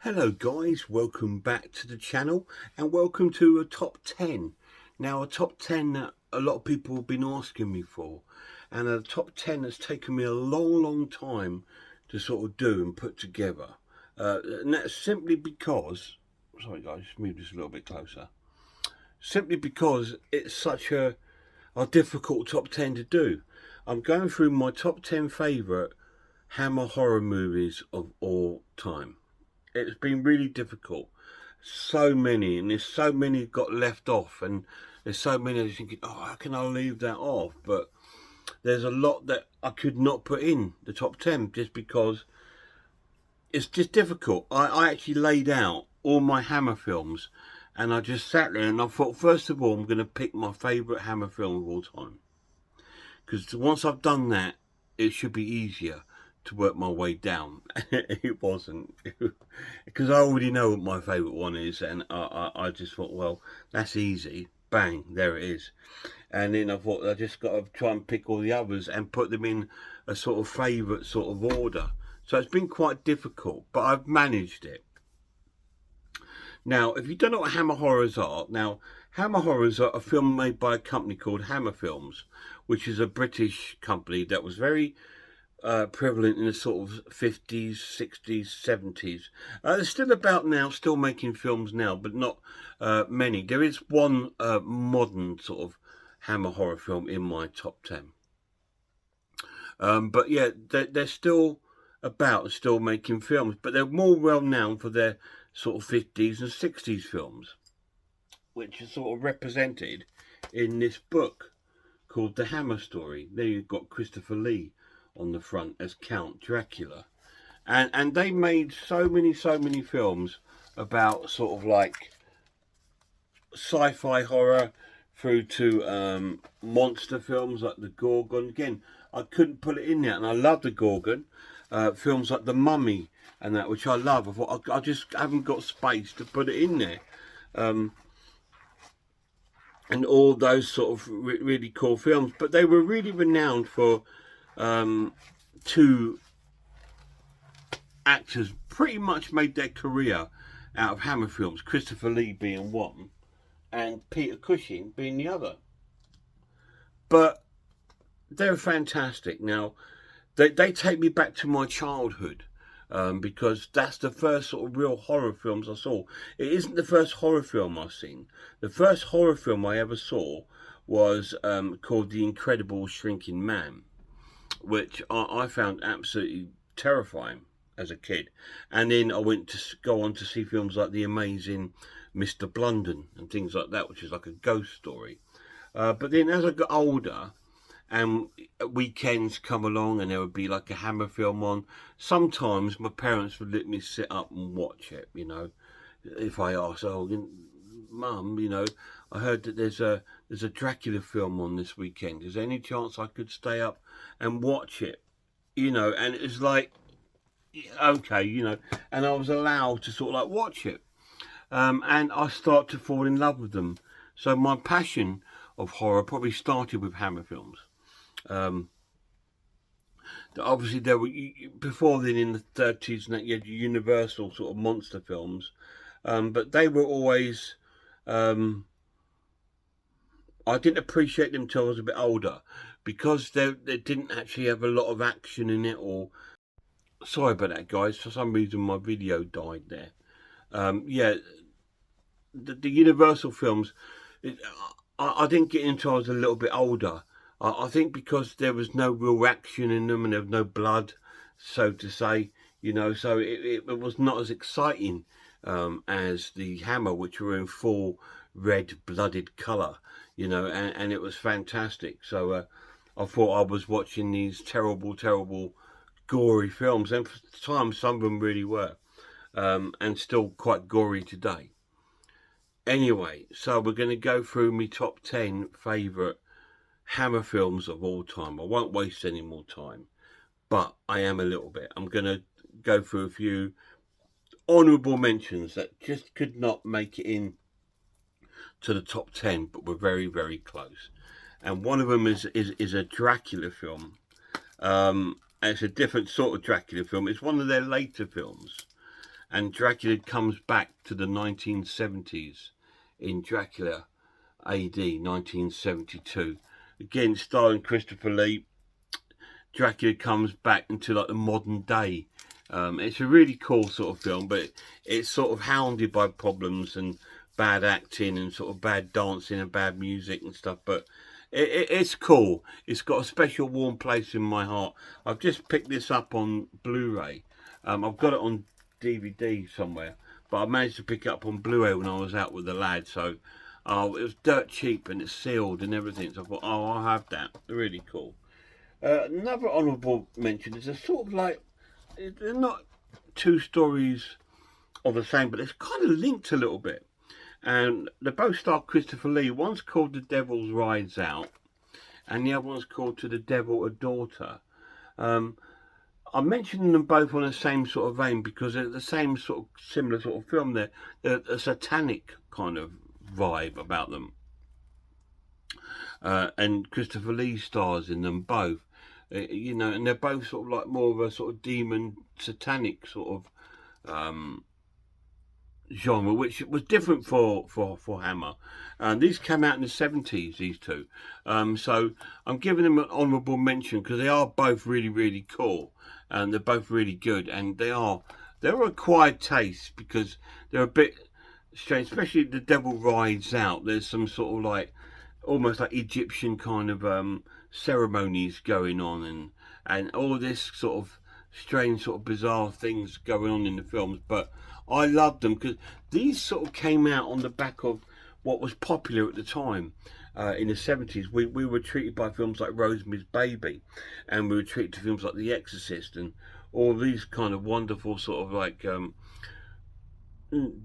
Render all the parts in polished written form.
Hello guys, welcome back to the channel and welcome to a top 10. Now a top 10 that a lot of people have been asking me for, and a top 10 that's taken me a long time to sort of do and put together. And that's simply because, sorry guys, move this a little bit closer. Simply because it's such a difficult top 10 to do. I'm going through my top 10 favourite Hammer horror movies of all time. It's been really difficult. So many, and there's so many got left off, and there's so many I'm thinking, oh, how can I leave that off? But there's a lot that I could not put in the top 10 just because it's just difficult. I actually laid out all my Hammer films, and I just sat there and I thought, first of all, I'm going to pick my favourite Hammer film of all time. Because once I've done that, it should be easier to work my way down. It wasn't, because I already know what my favourite one is, and I just thought, well, that's easy. Bang, there it is. And then I thought I just got to try and pick all the others and put them in a sort of favourite sort of order. So it's been quite difficult, but I've managed it. Now, if you don't know what Hammer Horrors are, now, Hammer Horrors are a film made by a company called Hammer Films, which is a British company that was very prevalent in the sort of 50s, 60s, 70s. They're still about now, still making films now, but not many. There is one modern sort of Hammer horror film in my top 10. But yeah, they're still about, still making films, but they're more well known for their sort of 50s and 60s films, which are sort of represented in this book called The Hammer Story. There you've got Christopher Lee on the front as Count Dracula, and they made so many films about sort of like sci-fi horror through to monster films like the Gorgon. Again, I couldn't put it in there, and I love the Gorgon. Films like the Mummy and that, which I love. I thought I just haven't got space to put it in there. And all those sort of really cool films, but they were really renowned for two actors pretty much made their career out of Hammer films, Christopher Lee being one and Peter Cushing being the other. But they're fantastic. Now, they take me back to my childhood. Because that's the first sort of real horror films I saw. It isn't the first horror film I've seen. The first horror film I ever saw was called The Incredible Shrinking Man, which I found absolutely terrifying as a kid. And then I went to go on to see films like The Amazing Mr. Blunden and things like that, which is like a ghost story. But then as I got older, and weekends come along and there would be like a Hammer film on, sometimes my parents would let me sit up and watch it, you know. If I asked, oh, Mum, you know, I heard that there's a Dracula film on this weekend. Is there any chance I could stay up and watch it? You know, and it's like, okay, you know, and I was allowed to sort of like watch it. And I start to fall in love with them. So my passion of horror probably started with Hammer films. Obviously, there were before then in the 30s, and that you had Universal sort of monster films, but they were always. I didn't appreciate them till I was a bit older because they didn't actually have a lot of action in it. Or sorry about that, guys. For some reason, my video died there. Yeah, the Universal films. I didn't get into. I was a little bit older. I think because there was no real action in them and there was no blood, so to say, you know, so it was not as exciting as the Hammer, which were in full red-blooded colour, you know, and it was fantastic. So I thought I was watching these terrible, gory films, and for the time some of them really were, and still quite gory today. Anyway, so we're going to go through my top 10 favourite Hammer films of all time. I won't waste any more time, but I am a little bit. I'm going to go through a few honourable mentions that just could not make it in to the top 10, but were very close. And one of them is a Dracula film. And it's a different sort of Dracula film. It's one of their later films. and Dracula comes back to the 1970s in Dracula AD 1972. Again, starring Christopher Lee. Dracula comes back into like the modern day. It's a really cool sort of film, but it's sort of hounded by problems and bad acting and sort of bad dancing and bad music and stuff. But it's cool. It's got a special warm place in my heart. I've just picked this up on Blu-ray. I've got it on DVD somewhere, but I managed to pick it up on Blu-ray when I was out with the lad. So it was dirt cheap and it's sealed and everything. So I thought, oh, I'll have that. Really cool. Another honourable mention is a sort of like, they're not two stories of the same, but it's kind of linked a little bit. And they both star Christopher Lee. One's called The Devil's Rides Out, and the other one's called To the Devil a Daughter. I'm mentioning them both on the same sort of vein because they're the same sort of similar sort of film. They're a satanic kind of vibe about them. And Christopher Lee stars in them both. You know, and they're both sort of like more of a sort of demon satanic sort of genre, which was different for Hammer. These came out in the 70s, these two. So I'm giving them an honourable mention because they are both really cool, and they're both really good, and they're acquired taste because they're a bit strange, especially The Devil Rides Out. There's some sort of like almost like Egyptian kind of ceremonies going on, and all this sort of strange sort of bizarre things going on in the films. But I loved them because these sort of came out on the back of what was popular at the time. In the 70s, we were treated by films like Rosemary's Baby, and we were treated to films like The Exorcist and all these kind of wonderful sort of like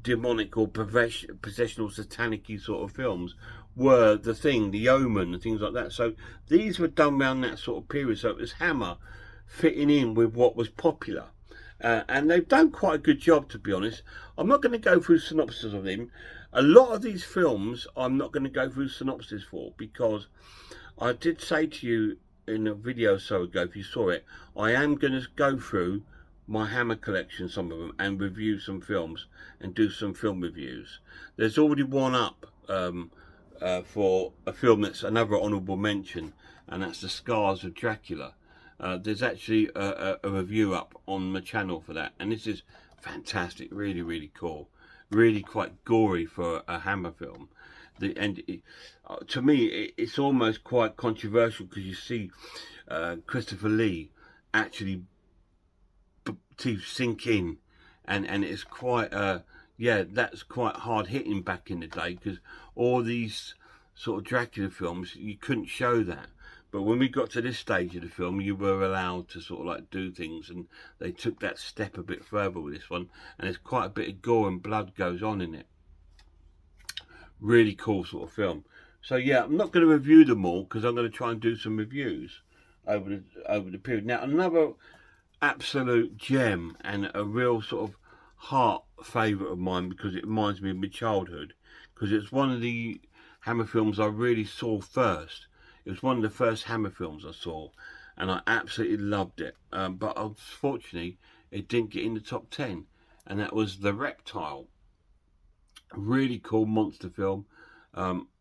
demonic or possessional satanic-y sort of films were the thing, The Omen and things like that. So these were done around that sort of period, so it was Hammer fitting in with what was popular, and they've done quite a good job, to be honest. I'm not going to go through synopsis of them. A lot of these films I'm not going to go through synopsis for, because I did say to you in a video or so ago, if you saw it, I am going to go through my Hammer collection, some of them, and review some films and do some film reviews. There's already one up for a film that's another honourable mention, and that's The Scars of Dracula. There's actually a review up on my channel for that, and this is fantastic, really cool, really quite gory for a Hammer film. To me, it's almost quite controversial because you see Christopher Lee actually teeth sink in, and it's quite yeah, that's quite hard hitting back in the day, because all these sort of Dracula films you couldn't show that, but when we got to this stage of the film you were allowed to sort of like do things, and they took that step a bit further with this one, and there's quite a bit of gore and blood goes on in it. Really cool sort of film. So yeah, I'm not going to review them all because I'm going to try and do some reviews over the period. Now, another absolute gem and a real sort of heart favourite of mine, because it reminds me of my childhood, because it's one of the Hammer films I really saw first. It was one of the first Hammer films I saw, and I absolutely loved it. But unfortunately, it didn't get in the top 10, and that was The Reptile. A really cool monster film.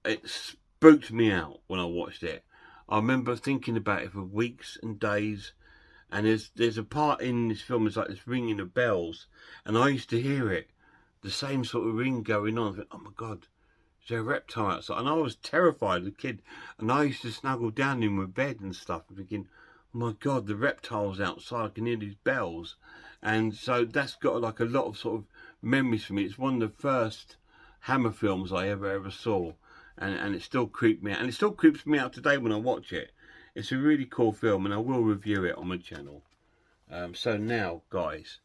It spooked me out when I watched it. I remember thinking about it for weeks and days. And there's a part in this film, it's like this ringing of bells, and I used to hear it, the same sort of ring going on. I thought, oh my God, is there a reptile outside? And I was terrified as a kid, and I used to snuggle down in my bed and stuff, thinking, oh my God, the reptile's outside, I can hear these bells. And so that's got like a lot of sort of memories for me. It's one of the first Hammer films I ever saw, and it still creeped me out, and it still creeps me out today when I watch it. It's a really cool film, and I will review it on my channel. So now, guys,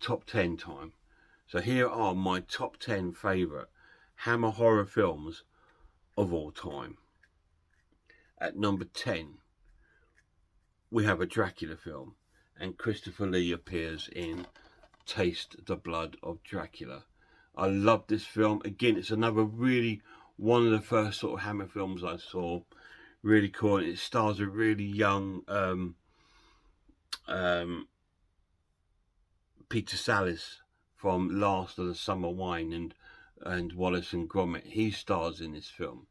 top 10 time. So here are my top 10 favourite Hammer horror films of all time. At number 10, we have a Dracula film, and Christopher Lee appears in Taste the Blood of Dracula. I love this film. Again, it's another really one of the first sort of Hammer films I saw. Really cool. It stars a really young Peter Sallis from Last of the Summer Wine and Wallace and Gromit. He stars in this film.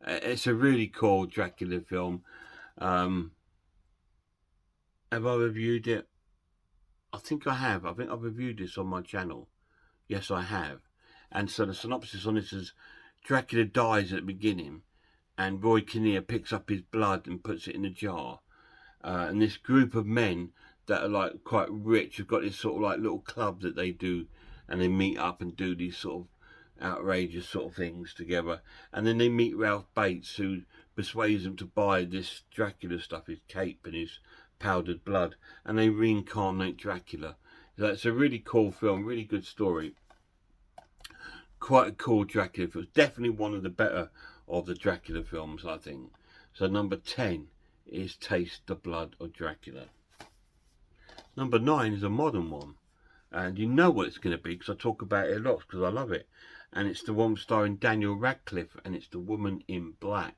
It's a really cool Dracula film. Have I reviewed it? I think I have. I think I've reviewed this on my channel. Yes, I have. And so the synopsis on this is Dracula dies at the beginning, and Roy Kinnear picks up his blood and puts it in a jar. And this group of men that are like quite rich have got this sort of like little club that they do, and they meet up and do these sort of outrageous sort of things together. And then they meet Ralph Bates, who persuades them to buy this Dracula stuff, his cape and his powdered blood, and they reincarnate Dracula. So it's a really cool film, really good story. Quite a cool Dracula film. Definitely one of the better of the Dracula films, I think. So number 10 is Taste the Blood of Dracula. Number 9 is a modern one, and you know what it's going to be because I talk about it a lot because I love it. And it's the one starring Daniel Radcliffe, and it's The Woman in Black.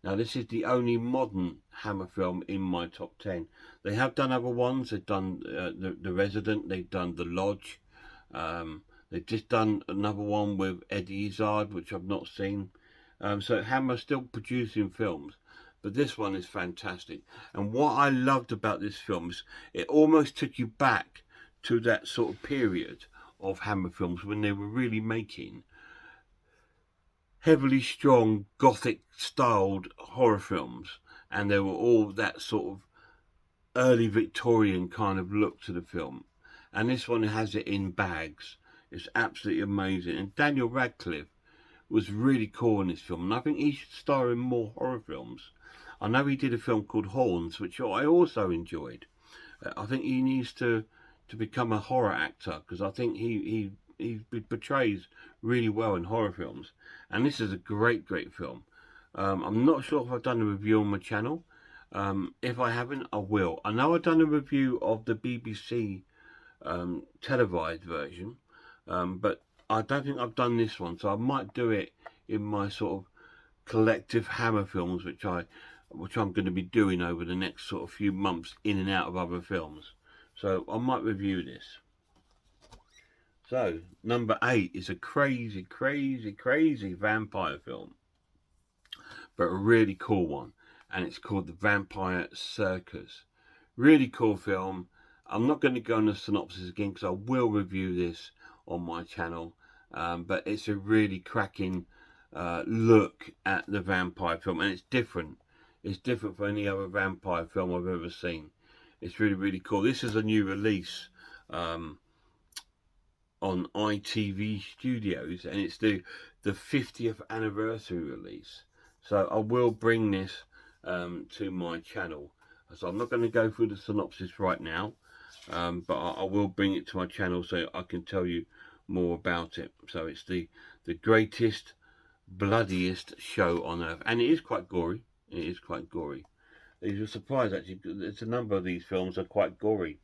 Now, this is the only modern Hammer film in my top 10. They have done other ones. They've done the Resident. They've done The Lodge. They've just done another one with Eddie Izzard, which I've not seen. So Hammer's still producing films. But this one is fantastic. And what I loved about this film is it almost took you back to that sort of period of Hammer films when they were really making heavily strong gothic styled horror films, and they were all that sort of early Victorian kind of look to the film. And this one has it in bags. It's absolutely amazing. And Daniel Radcliffe was really cool in this film, and I think he should star in more horror films. I know he did a film called Horns, which I also enjoyed. I think he needs to become a horror actor, because I think he portrays really well in horror films. And this is a great film. I'm not sure if I've done a review on my channel. If I haven't, I will. I know I've done a review of the BBC televised version, but I don't think I've done this one, so I might do it in my sort of collective Hammer films, which I'm going to be doing over the next sort of few months, in and out of other films. So I might review this. So number 8 is a crazy vampire film, but a really cool one, and it's called The Vampire Circus. Really cool film. I'm not going to go on the synopsis again because I will review this on my channel, but it's a really cracking look at the vampire film, and it's different. It's different from any other vampire film I've ever seen. It's really cool. This is a new release on ITV Studios, and it's the 50th anniversary release. So I will bring this to my channel. So I'm not going to go through the synopsis right now, but I will bring it to my channel so I can tell you more about it. So it's the greatest, bloodiest show on earth, and it is quite gory. It is quite gory. You're surprised actually, there's a number of these films are quite gory.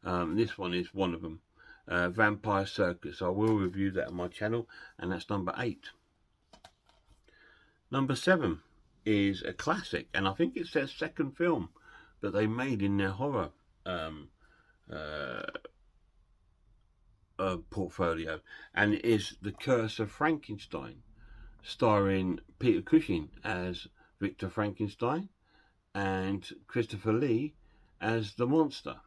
This one is one of them. Vampire Circus. I will review that on my channel, and that's number 8. Number 7 is a classic, and I think it's their second film that they made in their horror portfolio, and it is The Curse of Frankenstein, starring Peter Cushing as Victor Frankenstein and Christopher Lee as the monster.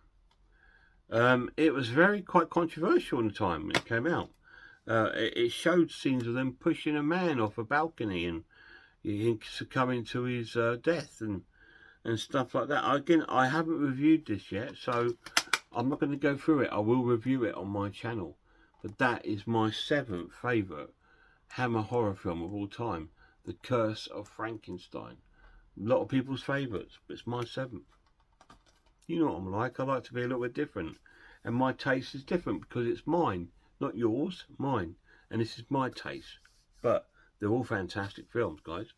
It was quite controversial in the time when it came out. It showed scenes of them pushing a man off a balcony and he succumbing to his death and stuff like that. Again, I haven't reviewed this yet, so I'm not going to go through it. I will review it on my channel. But that is my 7th favourite Hammer horror film of all time, The Curse of Frankenstein. A lot of people's favourites, but it's my 7th. You know what I'm like. I like to be a little bit different. And my taste is different because it's mine. Not yours, mine. And this is my taste. But they're all fantastic films, guys.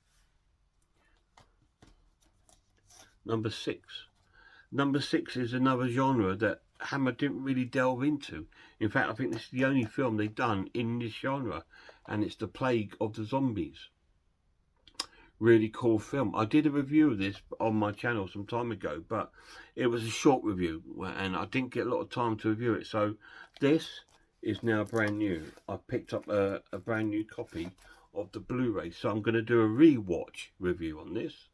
Number 6. Number 6 is another genre that Hammer didn't really delve into. In fact, I think this is the only film they've done in this genre. And it's The Plague of the Zombies. Really cool film. I did a review of this on my channel some time ago, but it was a short review and I didn't get a lot of time to review it. So this is now brand new. I picked up a brand new copy of the Blu-ray, so I'm going to do a re-watch review on this,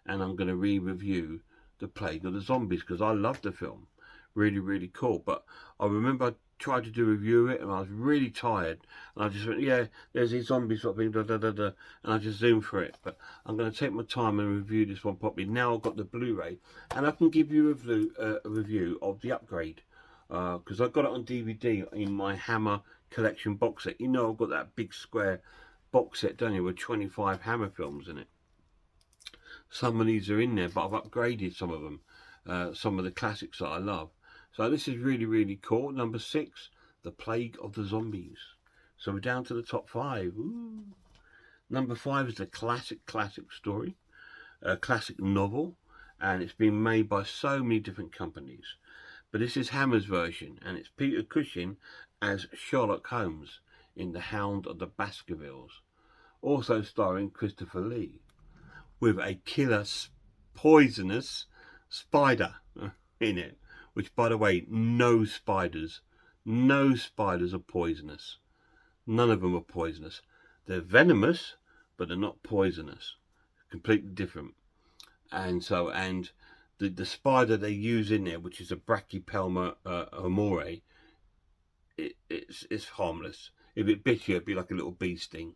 and I'm going to re-review The Plague of the Zombies, because I love the film. Really, really cool. But I remember I tried to do a review of it, and I was really tired, and I just went, yeah, there's these zombies sort of thing, da da da da, and I just zoomed for it. But I'm going to take my time and review this one properly. Now I've got the Blu-ray, and I can give you a review of the upgrade, because I got it on DVD in my Hammer collection box set. You know, I've got that big square box set, don't you, with 25 Hammer films in it. Some of these are in there, but I've upgraded some of them, some of the classics that I love. So this is really, really cool. Number 6, The Plague of the Zombies. So we're down to the top 5. Ooh. Number 5 is the classic story, a classic novel, and it's been made by so many different companies. But this is Hammer's version, and it's Peter Cushing as Sherlock Holmes in The Hound of the Baskervilles, also starring Christopher Lee, with a killer poisonous spider in it, which, by the way, no spiders are poisonous. None of them are poisonous. They're venomous, but they're not poisonous. Completely different. And so, the spider they use in there, which is a Brachypelma amore, it's harmless. If it bit you, it'd be like a little bee sting.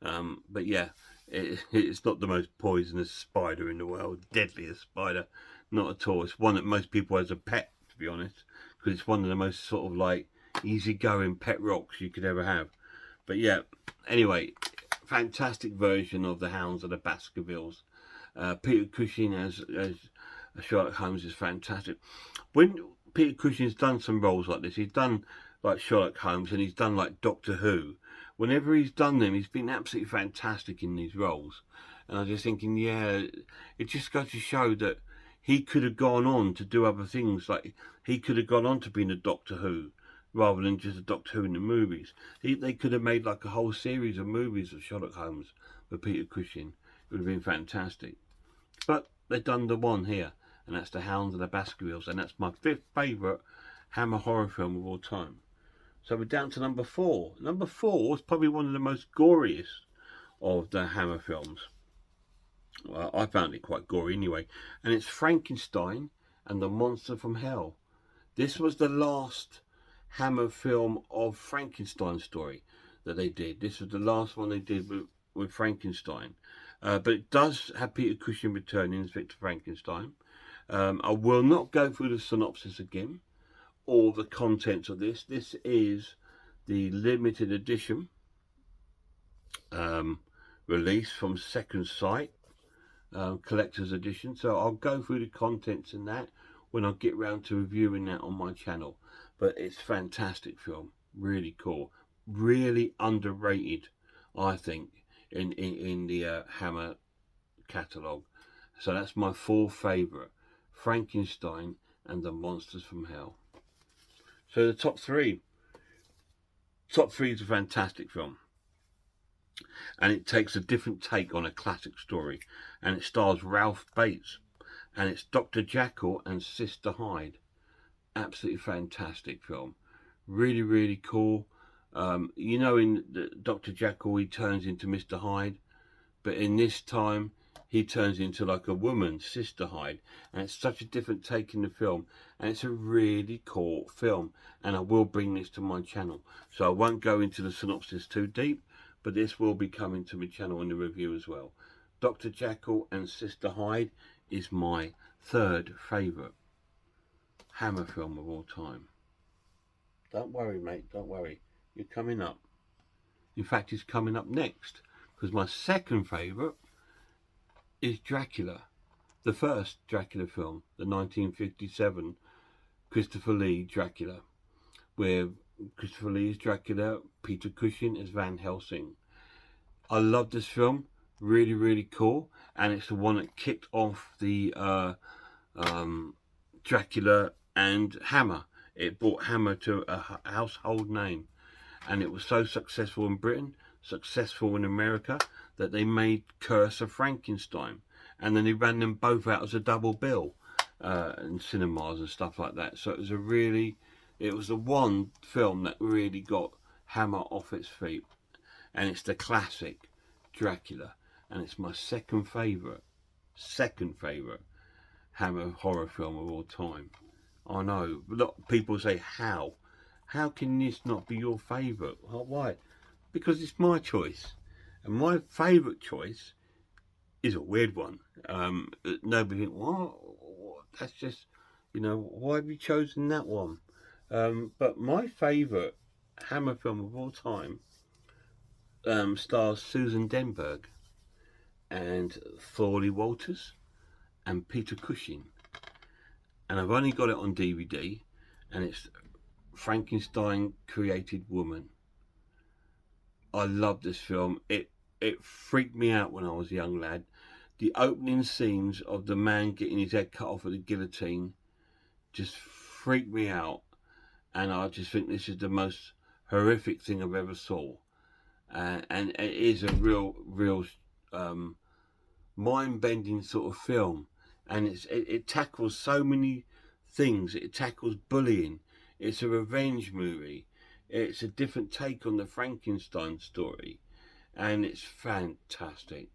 But yeah, it's not the most poisonous spider in the world, deadliest spider, not at all. It's one that most people has as a pet, to be honest, because it's one of the most sort of like easygoing pet rocks you could ever have. But yeah, anyway, fantastic version of the Hounds of the Baskervilles. Peter Cushing as Sherlock Holmes is fantastic. When Peter Cushing's done some roles like this, he's done like Sherlock Holmes, and he's done like Doctor Who. Whenever he's done them, he's been absolutely fantastic in these roles. And I was just thinking, yeah, it just goes to show that he could have gone on to do other things. Like, he could have gone on to being a Doctor Who, rather than just a Doctor Who in the movies. They could have made like a whole series of movies of Sherlock Holmes with Peter Cushing. It would have been fantastic. But they've done the one here, and that's The Hounds of the Baskervilles, and that's my 5th favourite Hammer horror film of all time. So we're down to number 4. Number 4 is probably one of the most goriest of the Hammer films. Well, I found it quite gory anyway. And it's Frankenstein and the Monster from Hell. This was the last Hammer film of Frankenstein story that they did. This was the last one they did with Frankenstein. But it does have Peter Cushing returning as Victor Frankenstein. I will not go through the synopsis again, or the contents of this. This is the limited edition release from Second Sight, collector's edition. So I'll go through the contents in that when I get round to reviewing that on my channel. But it's a fantastic film, really cool, really underrated, I think, in the Hammer catalogue. So that's my 4th favourite, Frankenstein and the Monsters from Hell. So the top 3. Top 3 is a fantastic film, and it takes a different take on a classic story, and it stars Ralph Bates, and it's Dr. Jekyll and Sister Hyde. Absolutely fantastic film, really, really cool. You know, in Dr. Jekyll, he turns into Mr. Hyde, but in this time he turns into like a woman, Sister Hyde, and it's such a different take in the film, and it's a really cool film, and I will bring this to my channel, so I won't go into the synopsis too deep, but this will be coming to my channel in the review as well. Dr. Jekyll and Sister Hyde is my 3rd favourite Hammer film of all time. Don't worry, mate, don't worry, you're coming up. In fact, it's coming up next, because my 2nd favourite is Dracula, the first Dracula film, the 1957 Christopher Lee Dracula, where Christopher Lee is Dracula, Peter Cushing as Van Helsing. I love this film, really, really cool, and it's the one that kicked off the Dracula and Hammer. It brought Hammer to a household name, and it was so successful in Britain, successful in America, that they made Curse of Frankenstein, and then they ran them both out as a double bill in cinemas and stuff like that. So it was a really It was the one film that really got Hammer off its feet, and it's the classic Dracula, and it's my second favourite Hammer horror film of all time. I know, a lot of people say, how can this not be your favourite? Well, why? Because it's my choice, and my favourite choice is a weird one. Nobody think, what? That's just, why have you chosen that one? But my favourite Hammer film of all time stars Susan Denberg and Thorley Walters and Peter Cushing, and I've only got it on DVD, and it's Frankenstein Created Woman. I love this film. It freaked me out when I was a young lad. The opening scenes of the man getting his head cut off with a guillotine just freaked me out, and I just think this is the most horrific thing I've ever saw. And it is a real mind-bending sort of film, and it tackles so many things. It tackles bullying. It's a revenge movie. It's a different take on the Frankenstein story, and it's fantastic.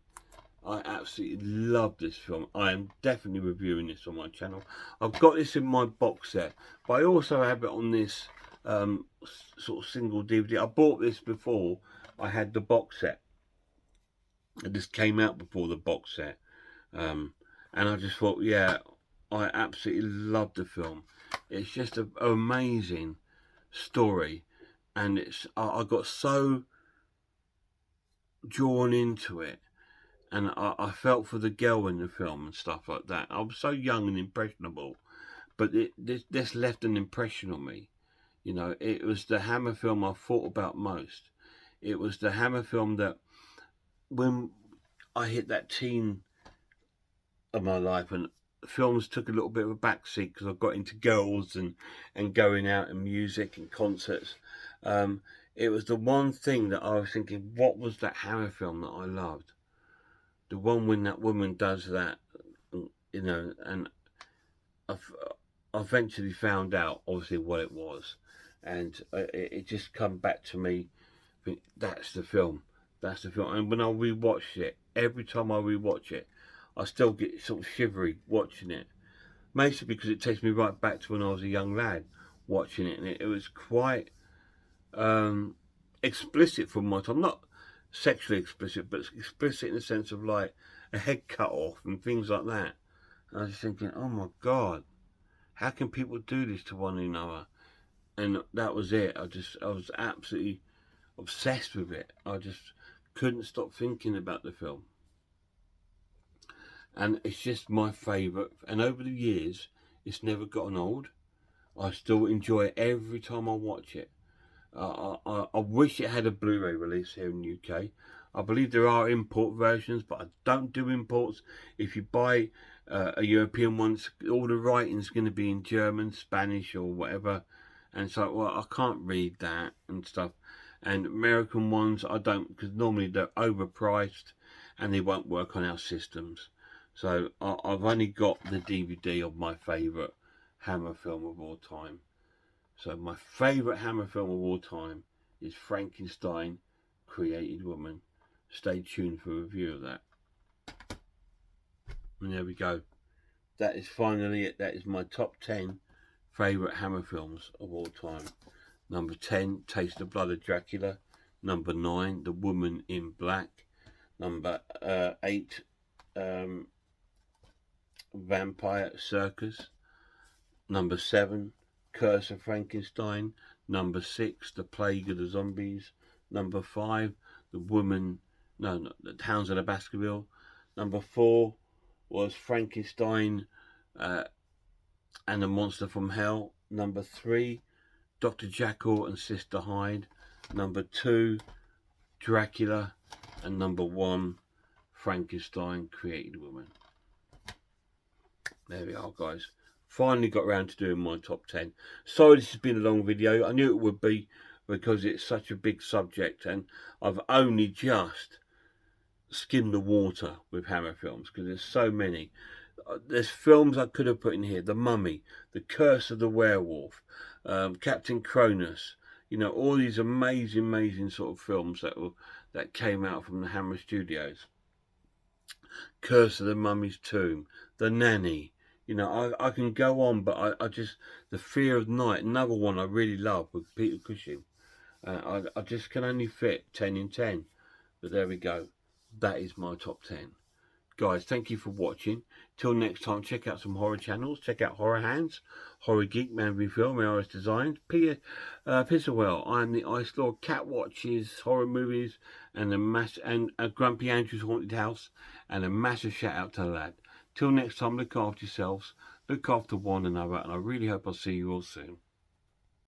I absolutely love this film. I am definitely reviewing this on my channel. I've got this in my box set, but I also have it on this sort of single DVD. I bought this before I had the box set. This came out before the box set, and I just thought, yeah, I absolutely love the film. It's just an amazing story, and I got so drawn into it, and I felt for the girl in the film and stuff like that. I was so young and impressionable, but this left an impression on me. It was the Hammer film I thought about most. It was the Hammer film that, when I hit that teen of my life, and films took a little bit of a backseat because I got into girls and going out and music and concerts. It was the one thing that I was thinking, what was that Hammer film that I loved? The one when that woman does that, and I eventually found out, obviously, what it was. And it just come back to me, think, that's the film. That's the film. And when I rewatch it, every time I rewatch it, I still get sort of shivery watching it. Mostly because it takes me right back to when I was a young lad watching it. And it was quite explicit for my time. Not sexually explicit, but explicit in the sense of like a head cut off and things like that. And I was just thinking, oh my God, how can people do this to one another? And that was it. I was absolutely obsessed with it. I just couldn't stop thinking about the film. And it's just my favourite. And over the years, it's never gotten old. I still enjoy it every time I watch it. I wish it had a Blu-ray release here in the UK. I believe there are import versions, but I don't do imports. If you buy a European one, all the writing's going to be in German, Spanish, or whatever. And so, well, I can't read that and stuff. And American ones, I don't, because normally they're overpriced and they won't work on our systems. So I've only got the DVD of my favourite Hammer film of all time. So my favourite Hammer film of all time is Frankenstein Created Woman. Stay tuned for a review of that. And there we go. That is finally it. That is my top 10 favourite Hammer films of all time. Number 10, Taste the Blood of Dracula. Number 9, The Woman in Black. Number 8, Vampire Circus. Number 7, Curse of Frankenstein. Number 6, The Plague of the Zombies. Number 5, The Hounds of the Baskervilles. Number 4 was Frankenstein and the Monster from Hell. Number 3, Dr. Jekyll and Sister Hyde. Number 2, Dracula. And number 1, Frankenstein Created Woman. There we are, guys. Finally got around to doing my top 10. Sorry this has been a long video. I knew it would be, because it's such a big subject, and I've only just skimmed the water with Hammer films because there's so many. there's films I could have put in here: The Mummy, The Curse of the Werewolf, Captain Cronus. You know, all these amazing sort of films that came out from the Hammer Studios. Curse of the Mummy's Tomb, The Nanny. You know, I can go on, but I just, The Fear of Night, another one I really love with Peter Cushing. I just can only fit 10 in 10. But there we go. That is my top 10. Guys, thank you for watching. Till next time, check out some horror channels. Check out Horror Hands, Horror Geek, Man Review Film, ARS Designs, Pissawell, I'm the Ice Lord, Cat Watches, Horror Movies, and a Grumpy Andrew's Haunted House, and a massive shout out to the lad. Till next time, look after yourselves, look after one another, and I really hope I'll see you all soon.